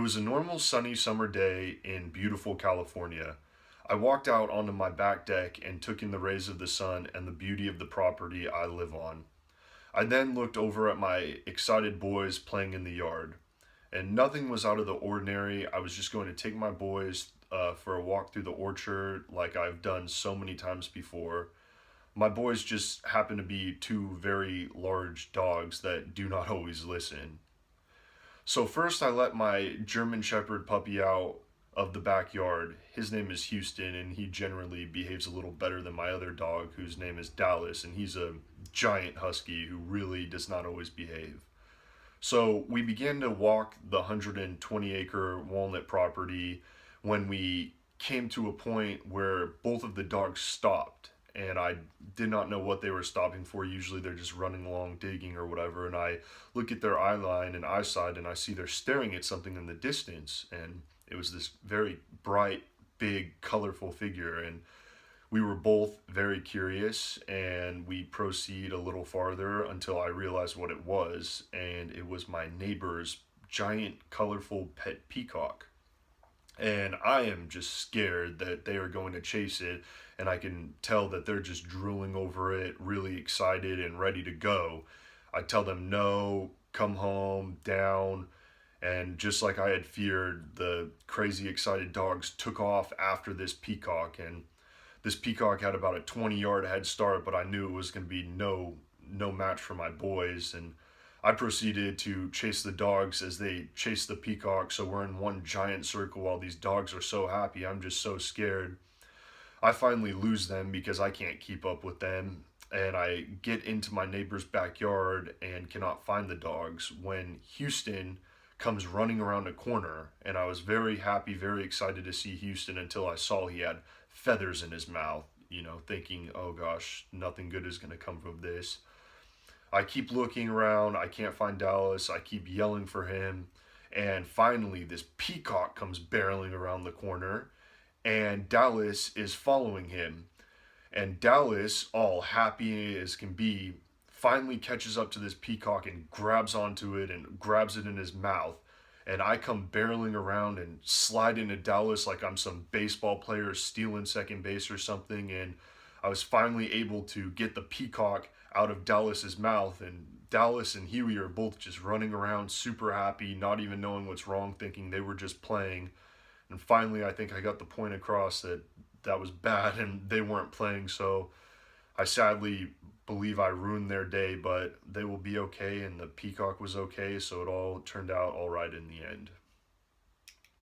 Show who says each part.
Speaker 1: was a normal sunny summer day in beautiful California. I walked out onto my back deck and took in the rays of the sun and the beauty of the property I live on. I then looked over at my excited boys playing in the yard, and nothing was out of the ordinary. I was just going to take my boys for a walk through the orchard like I've done so many times before. My boys just happen to be two very large dogs that do not always listen. So first I let my German Shepherd puppy out of the backyard. His name is Houston and he generally behaves a little better than my other dog whose name is Dallas, and he's a giant husky who really does not always behave. So we began to walk the 120-acre walnut property when we came to a point where both of the dogs stopped, and I did not know what they were stopping for. Usually they're just running along digging or whatever, and I look at their eye line and eyesight and I see they're staring at something in the distance, and it was this very bright, big, colorful figure, and we were both very curious, and we proceed a little farther until I realized what it was, and it was my neighbor's giant, colorful pet peacock. And I am just scared that they are going to chase it, and I can tell that they're just drooling over it, really excited and ready to go. I tell them no, come home, down, and just like I had feared, the crazy excited dogs took off after this peacock, and this peacock had about a 20-yard head start, but I knew it was going to be no match for my boys, and I proceeded to chase the dogs as they chased the peacock. So we're in one giant circle while these dogs are so happy. I'm just so scared. I finally lose them because I can't keep up with them, and I get into my neighbor's backyard and cannot find the dogs when Houston comes running around a corner, and I was very happy, very excited to see Houston until I saw he had feathers in his mouth, thinking, oh gosh, nothing good is going to come from this. I keep looking around, I can't find Dallas, I keep yelling for him, and finally this peacock comes barreling around the corner, and Dallas is following him. And Dallas, all happy as can be, finally catches up to this peacock and grabs onto it and grabs it in his mouth. And I come barreling around and slide into Dallas like I'm some baseball player stealing second base or something. And I was finally able to get the peacock out of Dallas's mouth. And Dallas and Huey are both just running around super happy, not even knowing what's wrong, thinking they were just playing. And finally, I think I got the point across that that was bad and they weren't playing. So I sadly believe I ruined their day, but they will be okay, and the peacock was okay, so it all turned out all right in the end.